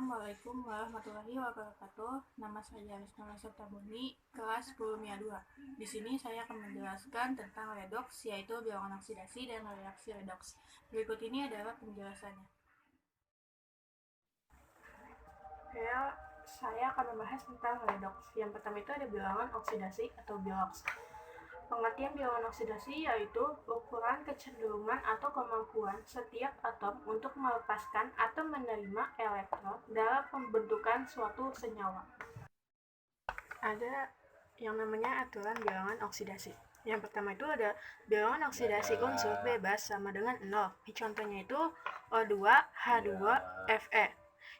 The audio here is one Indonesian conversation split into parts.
Assalamualaikum warahmatullahi wabarakatuh. Nama saya Rizna Septabuni, kelas 10 MIA 2. Di sini saya akan menjelaskan tentang redox, yaitu bilangan oksidasi dan reaksi redox. Berikut ini adalah penjelasannya. Saya akan membahas tentang redox. Yang pertama itu ada bilangan oksidasi atau bilox. Pengertian bilangan oksidasi yaitu ukuran kecenderungan atau kemampuan setiap atom untuk melepaskan atau menerima elektron dalam pembentukan suatu senyawa. Ada yang namanya aturan bilangan oksidasi. Yang pertama itu ada bilangan oksidasi unsur bebas sama dengan 0. Contohnya itu O2, H2, Fe,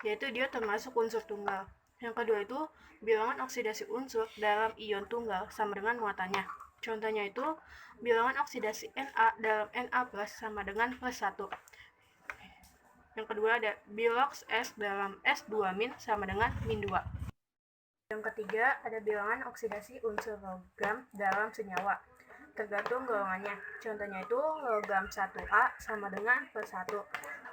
yaitu dia termasuk unsur tunggal. Yang kedua itu bilangan oksidasi unsur dalam ion tunggal sama dengan muatannya. Contohnya itu bilangan oksidasi Na dalam Na+ sama dengan +1. Yang kedua ada bilox S dalam S2- sama dengan -2. Yang ketiga ada bilangan oksidasi unsur logam dalam senyawa, tergantung golongannya. Contohnya itu logam 1A sama dengan +1,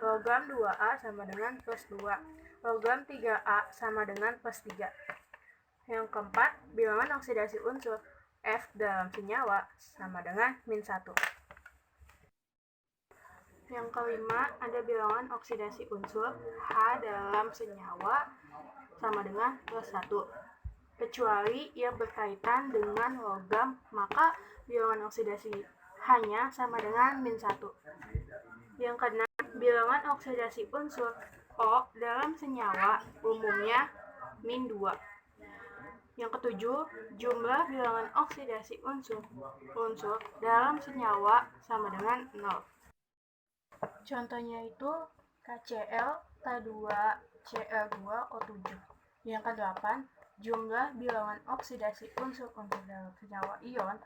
logam 2A sama dengan +2, logam 3A sama dengan +3. Yang keempat, bilangan oksidasi unsur F dalam senyawa sama dengan -1. Yang kelima, ada bilangan oksidasi unsur H dalam senyawa sama dengan +1. Kecuali yang berkaitan dengan logam, maka bilangan oksidasi hanya sama dengan -1. Yang keenam, bilangan oksidasi unsur O dalam senyawa umumnya -2. Yang ketujuh, jumlah bilangan oksidasi unsur dalam senyawa sama dengan 0. Contohnya itu KCl, K2, Cl2O7. Yang kedelapan, jumlah bilangan oksidasi unsur dalam senyawa ion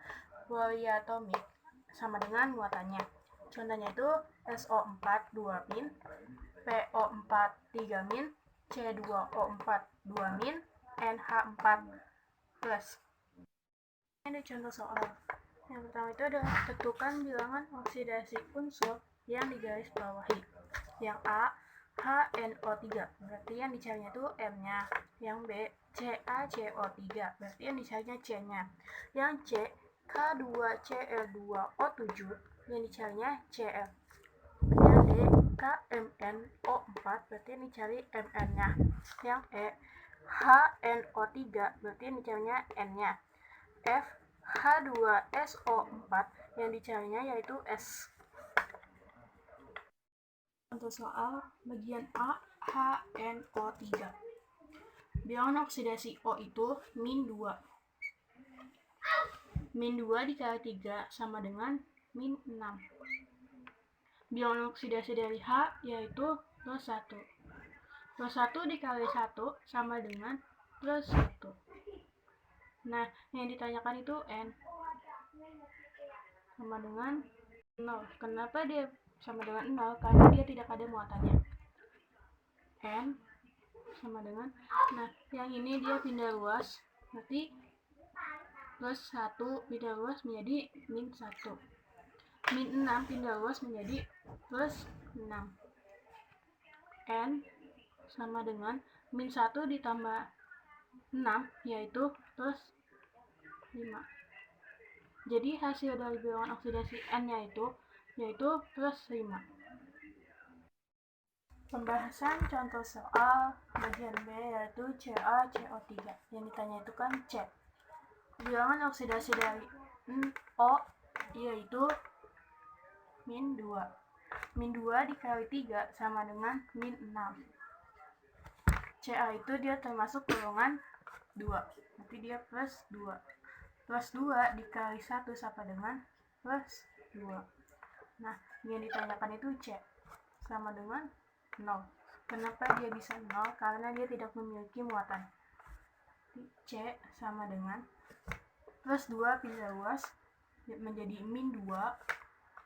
polyatomik sama dengan muatannya. Contohnya itu SO4 2-, PO4 3-, C2O4 2-, NH4+. Ini contoh soal. Yang pertama itu adalah tentukan bilangan oksidasi unsur yang digarisbawahi. Yang A, HNO3, berarti yang dicarinya itu M-nya. Yang B, CaCO3, berarti yang dicarinya C-nya. Yang C, K2Cl2O7, yang dicarinya Cl. Yang D, KMnO4, berarti yang dicari Mn-nya. Yang E, HNO3, berarti yang dicarinya N-nya. F, H2SO4, yang dicarinya yaitu S. Untuk soal bagian A, HNO3. Bilangan oksidasi O itu -2. -2 dikali 3 sama dengan -6. Bilangan oksidasi dari H yaitu +1. +1 dikali 1 sama dengan +1. Nah, yang ditanyakan itu N sama dengan 0. Kenapa dia sama dengan 0? Karena dia tidak ada muatannya. N sama dengan, nah yang ini dia pindah luas, berarti +1 pindah luas menjadi -1. -6 pindah luas menjadi +6. N sama dengan -1 ditambah 6 yaitu +5. Jadi hasil dari bilangan oksidasi N-nya yaitu +5. Pembahasan contoh soal bagian B yaitu CaCO3. Yang ditanya itu kan C. Bilangan oksidasi dari O yaitu -2. -2 dikali 3 sama dengan -6. Ca itu dia termasuk golongan 2. Berarti dia +2. +2 dikali 1 sama dengan +2. Nah, yang ditanyakan itu C sama dengan 0. Kenapa dia bisa 0? Karena dia tidak memiliki muatan. C sama dengan +2 pindah luas menjadi -2,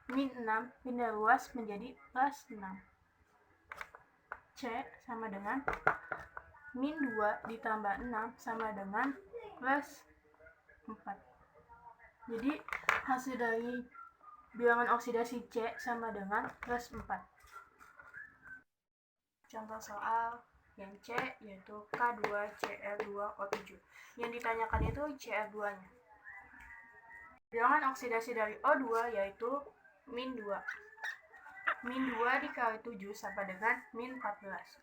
-6 pindah luas menjadi +6. C sama dengan -2 ditambah 6 sama dengan +4. Jadi hasil dari bilangan oksidasi C sama dengan +4. Contoh soal yang C yaitu K2Cl2O7. Yang ditanyakan itu Cl2-nya. Bilangan oksidasi dari O2 yaitu min 2. Min 2 dikali 7 sama dengan min 14.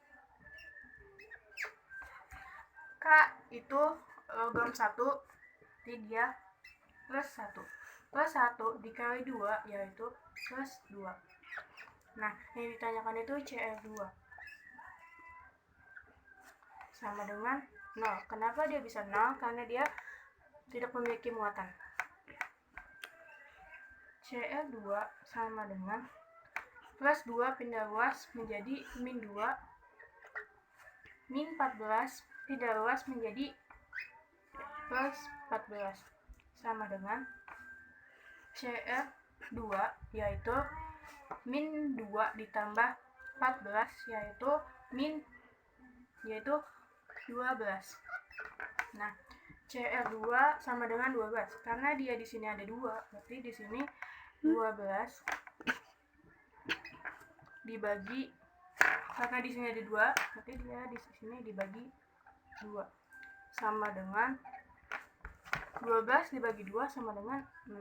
K itu logam 1, jadi dia plus 1. Plus 1 dikali 2 yaitu plus 2. Nah, yang ditanyakan itu Cl2. Sama dengan 0. Kenapa dia bisa 0? Karena dia tidak memiliki muatan. Cl2 sama dengan plus 2 pindah luas menjadi min 2. Min 14 pindah luas menjadi plus 14. Sama dengan Cl2 yaitu min 2 ditambah 14 yaitu 12. Nah, Cl2 sama dengan 12 karena dia di sini ada 2, berarti di sini 12 dibagi, karena di sini ada 2, berarti dia di sini dibagi 2 sama dengan 12 dibagi 2 sama dengan 6.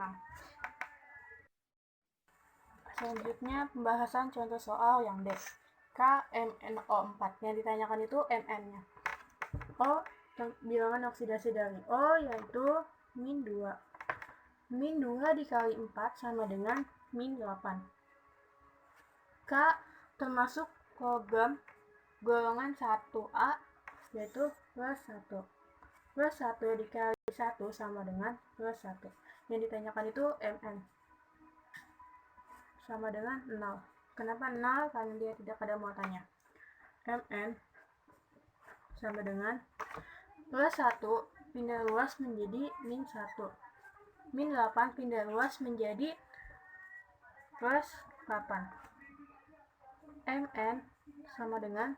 Selanjutnya pembahasan contoh soal yang D. KMnO4. Yang ditanyakan itu Mn-nya. O, bilangan oksidasi dari O yaitu min 2. Min 2 dikali 4 sama dengan min 8. K termasuk logam golongan 1A yaitu plus 1. Plus 1 dikali 1 sama dengan plus 1. Yang ditanyakan itu Mn. Sama dengan 0. Kenapa 0? Karena dia tidak ada muatannya. Mn sama dengan plus 1 pindah luas menjadi min 1. Min 8 pindah luas menjadi plus 8. Mn sama dengan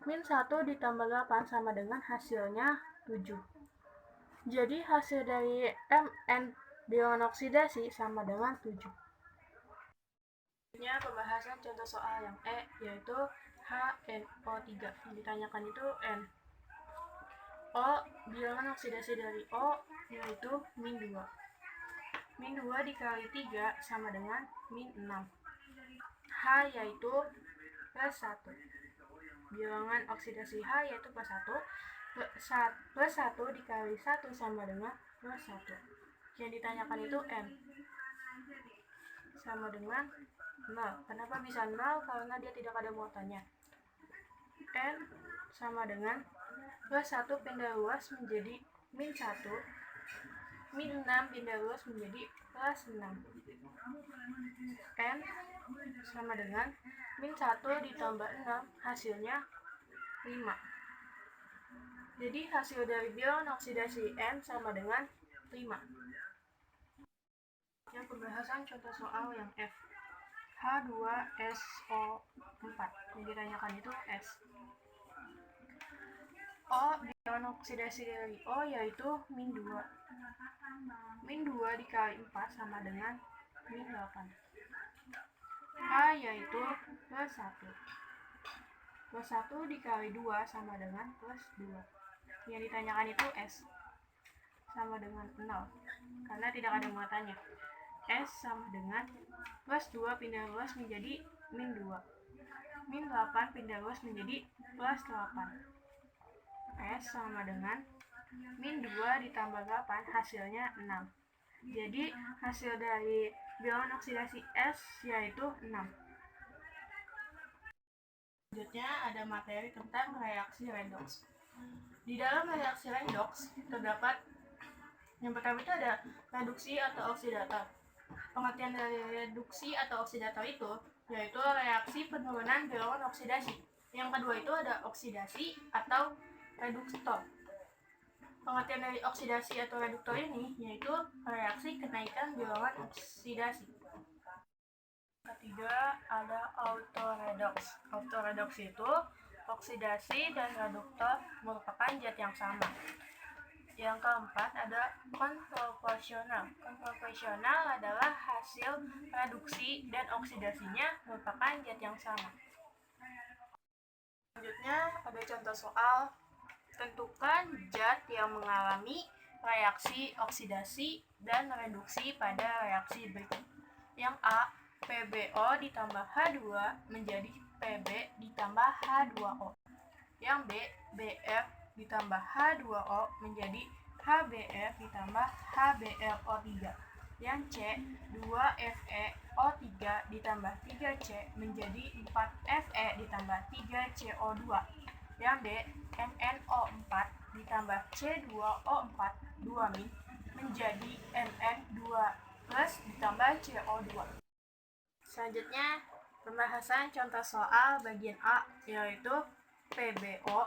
min 1 ditambah 8 sama dengan hasilnya 7. Jadi hasil dari Mn bilangan oksidasi sama dengan 7. Selanjutnya pembahasan contoh soal yang E yaitu HNO3. Yang ditanyakan itu N. O, bilangan oksidasi dari O yaitu min 2. Min 2 dikali 3 sama dengan min 6. H yaitu plus 1. Bilangan oksidasi H yaitu plus 1. Plus 1 dikali 1 sama dengan plus 1. Yang ditanyakan itu N. Sama dengan 0. Kenapa bisa 0? Karena dia tidak ada muatannya. N sama dengan plus 1 pindah luas menjadi min 1. Min 6 pindah luas menjadi plus 6. N sama dengan min 1 ditambah 6 hasilnya 5. Jadi hasil dari bilangan oksidasi N sama dengan 5. Yang pembahasan contoh soal yang F. H2SO4. Yang ditanyakan itu S. O, bilangan oksidasi dari O yaitu min 2. Min 2 dikali 4 sama dengan min 8. H yaitu plus 1. Plus 1 dikali 2 sama dengan plus 2. Yang ditanyakan itu S. Sama dengan 0. Karena tidak ada muatannya. S sama dengan plus 2 pindah luas menjadi min 2. Min 8 pindah luas menjadi plus 8. S sama dengan min 2 ditambah 8 hasilnya 6. Jadi hasil dari bilangan oksidasi S yaitu 6. Selanjutnya ada materi tentang reaksi redoks. Di dalam reaksi redoks terdapat yang pertama itu ada reduksi atau oksidator. Pengertian dari reduksi atau oksidator itu yaitu reaksi penurunan bilangan oksidasi. Yang kedua itu ada oksidasi atau reduktor. Pengertian dari oksidasi atau reduktor ini yaitu reaksi kenaikan bilangan oksidasi. Ketiga ada autoredoks. Autoredoks itu oksidasi dan reduktor merupakan zat yang sama. Yang keempat ada konproporsional. Konproporsional adalah hasil reduksi dan oksidasinya merupakan zat yang sama. Selanjutnya ada contoh soal. Tentukan zat yang mengalami reaksi oksidasi dan reduksi pada reaksi berikut. Yang A, PbO ditambah H2 menjadi Pb ditambah H2O. Yang B, Br ditambah H2O menjadi HBr ditambah HBrO3. Yang C, 2FeO3 ditambah 3C menjadi 4Fe ditambah 3CO2. Yang D, MnO4 ditambah C2O4 2- menjadi Mn2 plus ditambah CO2. Selanjutnya, pembahasan contoh soal bagian A, yaitu PbO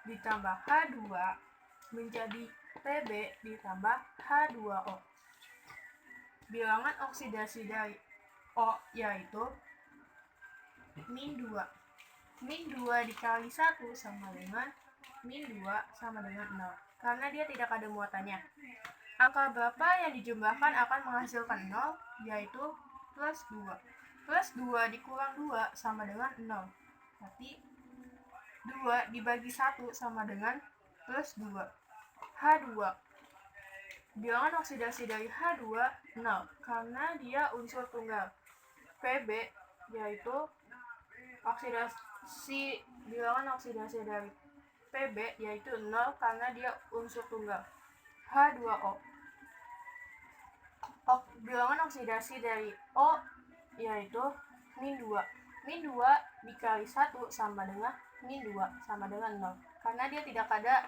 ditambah H2 menjadi Pb ditambah H2O. Bilangan oksidasi dari O yaitu min 2. Min 2 dikali 1 sama dengan min 2 sama dengan 0. Karena dia tidak ada muatannya. Angka berapa yang dijumlahkan akan menghasilkan 0, yaitu plus 2. Plus 2 dikurang 2 sama dengan 0. Berarti 2 dibagi 1 sama dengan plus 2. H2. Bilangan oksidasi dari H2 0 karena dia unsur tunggal. Pb yaitu bilangan oksidasi dari Pb yaitu 0 karena dia unsur tunggal. H2O. Bilangan oksidasi dari O yaitu min 2. Min 2 dikali 1 sama dengan min 2 sama dengan 0 karena dia tidak ada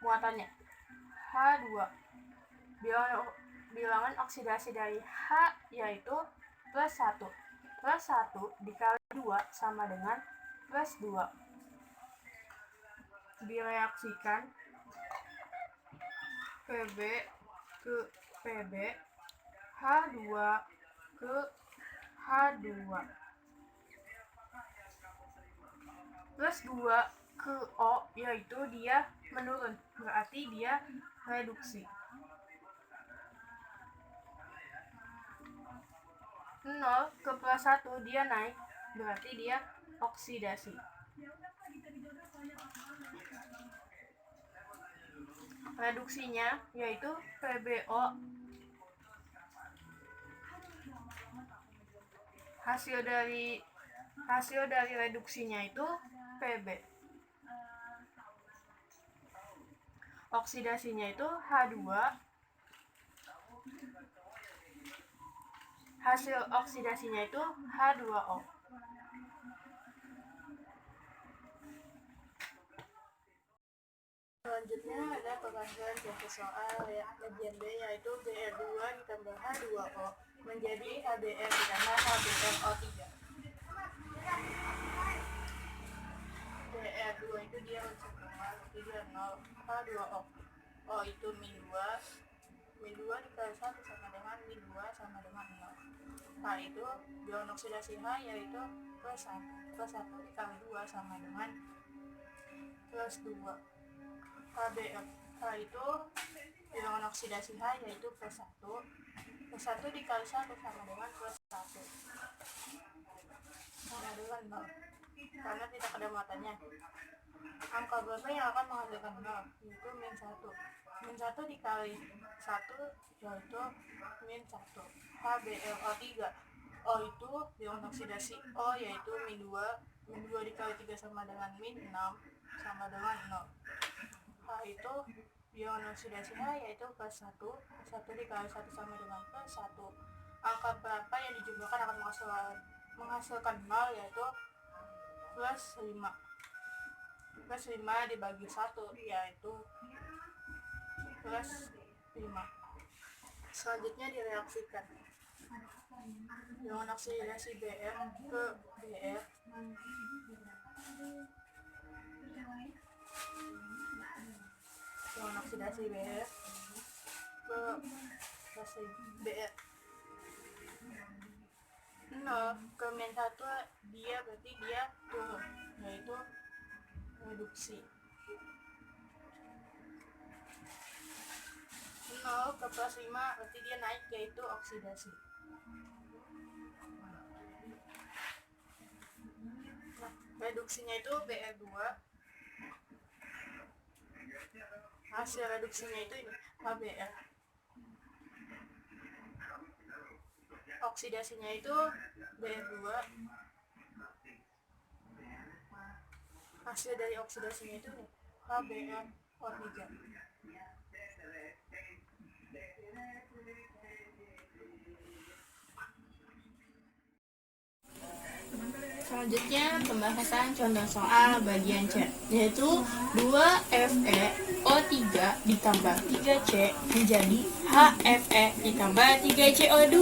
muatannya. H2. Bilangan oksidasi dari H yaitu plus 1. Plus 1 dikali 2 sama dengan plus 2. Direaksikan Pb ke Pb, H2 ke H2. Plus 2 ke O yaitu dia menurun, berarti dia reduksi. 0 ke plus 1 dia naik, berarti dia oksidasi. Reduksinya yaitu PbO. Hasil dari reduksinya itu Pb. Oksidasinya itu H2. Hasil oksidasinya itu H2O. Selanjutnya ada pembahasan contoh soal bagian B, yaitu Br2 ditambah H2O menjadi HBr ditambah HBrO3. Br2 itu dia unsur tunggal, itu dia 0. H2O itu min 2. Min 2 dikali 1 sama dengan min 2 sama dengan 0. H itu bilangan oksidasi H yaitu plus 1. Plus 1 dikali 2 sama dengan plus 2. HBr. H itu bilangan oksidasi H yaitu plus 1. Plus 1 dikali 1 sama dengan plus 1. Sama dengan 0. Karena tidak ada muatannya. Angka berapa yang akan menghasilkan 0? Yaitu min 1. Min 1 dikali 1 yaitu min 1. HBrO3. O itu bilangan oksidasi O yaitu min 2. Min 2 dikali 3 sama dengan min 6 sama dengan 0. H itu bilangan oksidasi H yaitu plus 1. Plus 1 dikali 1 sama dengan plus 1. Angka berapa yang dijumlahkan akan menghasilkan 0 yaitu plus 5. Plus 5 dibagi 1 yaitu plus 5. Selanjutnya direaksikan. Bilangan oksidasi Br ke Br. Bilangan oksidasi Br ke Br. 0 ke min 1 dia berarti dia turun, yaitu reduksi. 0 ke plus 5 berarti dia naik, yaitu oksidasi. Nah, Reduksinya itu Be2. Hasil reduksinya itu ini HBr. Oksidasinya itu Be2. Hasil dari oksidasinya itu nih HBrO3. Selanjutnya pembahasan contoh soal bagian C, yaitu 2FeO3 ditambah 3C menjadi HFe ditambah 3CO2.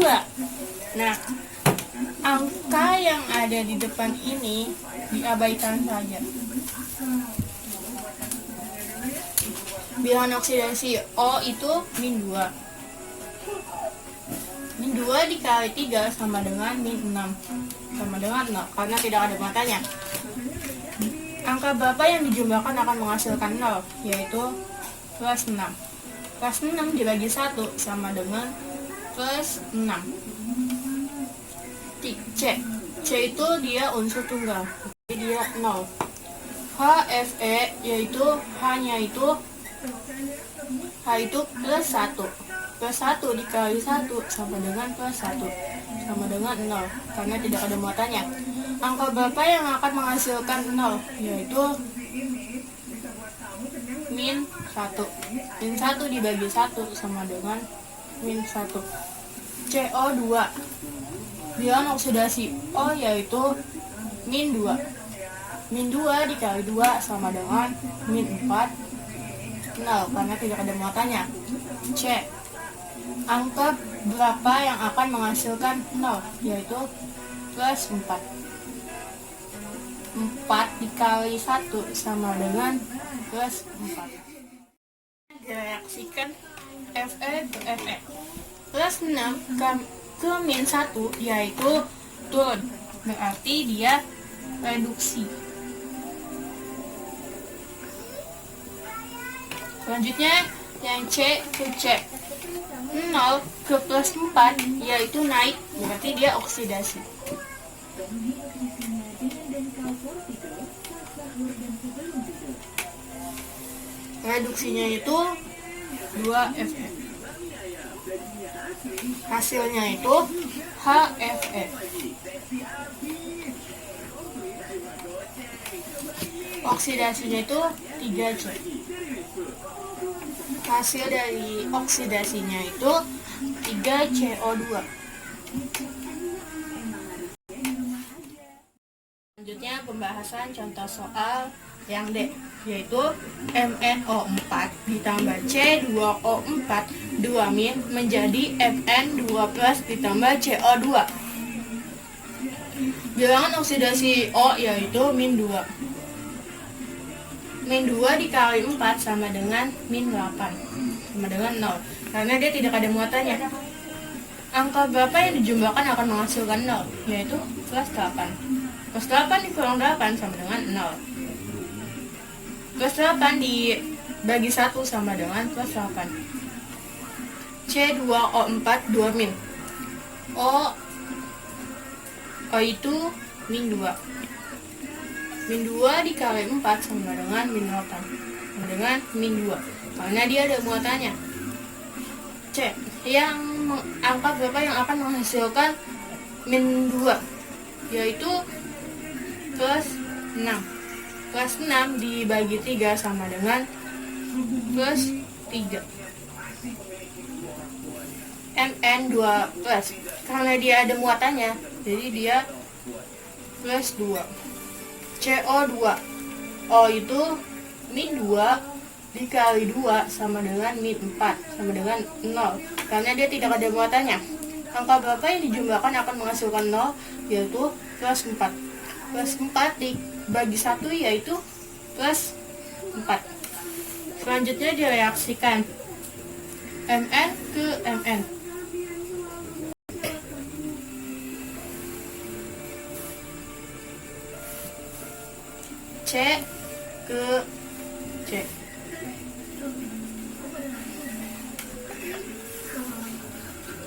Nah, angka yang ada di depan ini diabaikan saja. Bilangan oksidasi O itu -2. -2 dikali 3 sama dengan -6. Sama dengan 0, karena tidak ada matanya. Angka berapa yang dijumlahkan akan menghasilkan 0, yaitu plus 6. Plus 6 dibagi 1 sama dengan plus 6. C. C itu dia unsur tunggal, jadi dia 0. HFe yaitu H-nya itu H itu plus 1. Plus 1 dikali 1 sama dengan plus 1 sama dengan 0, karena tidak ada muatannya. Angka berapa yang akan menghasilkan 0, yaitu -1. -1 dibagi 1 sama dengan -1. CO2. Bilangan oksidasi O yaitu -2. -2 dikali 2 sama dengan -4. 0, karena tidak ada muatannya. C. Angka berapa yang akan menghasilkan 0, yaitu plus 4. 4 dikali 1 sama dengan plus 4. Direaksikan Fe ke Fe. Plus 6 ke -1 yaitu turun, berarti dia reduksi. Selanjutnya yang C ke C. 0 ke plus 4 yaitu naik, berarti dia oksidasi. Reduksinya itu 2Fe. Hasilnya itu HFe. Oksidasinya itu 3C. Hasil dari oksidasinya itu 3CO2. Selanjutnya pembahasan contoh soal yang D, yaitu MnO4 ditambah C2O4 2- menjadi Mn2+ ditambah CO2. Bilangan oksidasi O yaitu -2. -2 dikali 4 sama dengan -8, sama dengan 0, karena dia tidak ada muatannya. Angka berapa yang dijumlahkan akan menghasilkan 0, yaitu plus 8. Plus 8 dikurang 8 sama dengan 0. Plus 8 dibagi 1 sama dengan plus 8. C2O4 2-. O itu -2. -2 dikali 4 sama dengan -8, sama dengan -2, karena dia ada muatannya. C. Angka berapa yang akan menghasilkan -2, yaitu plus 6. Plus 6 dibagi 3 sama dengan plus 3. Mn2+, karena dia ada muatannya, jadi dia plus 2. CO2. O itu -2 dikali 2 sama dengan -4, sama dengan 0, karena dia tidak ada muatannya. Angka berapa yang dijumlahkan akan menghasilkan 0, yaitu plus 4. Plus 4 dibagi 1 yaitu plus 4. Selanjutnya direaksikan Mn ke Mn. C ke C.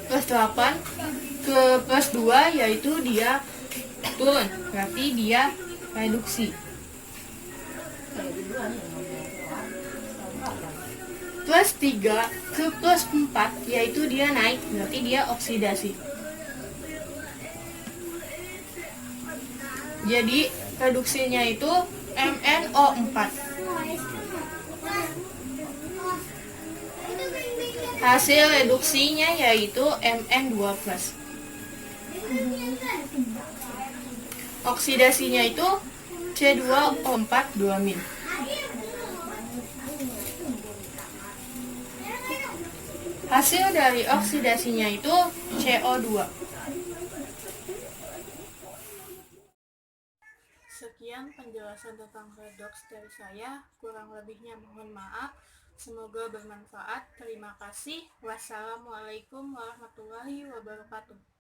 Plus 8 ke plus 2 yaitu dia turun, berarti dia reduksi. Plus 3 ke plus 4 yaitu dia naik, berarti dia oksidasi. Jadi reduksinya itu MnO4. Hasil reduksinya yaitu Mn2+. Oksidasinya itu C2O4 2-. Hasil dari oksidasinya itu CO2. Sekian penjelasan tentang redoks dari saya. Kurang lebihnya mohon maaf. Semoga bermanfaat. Terima kasih. Wassalamualaikum warahmatullahi wabarakatuh.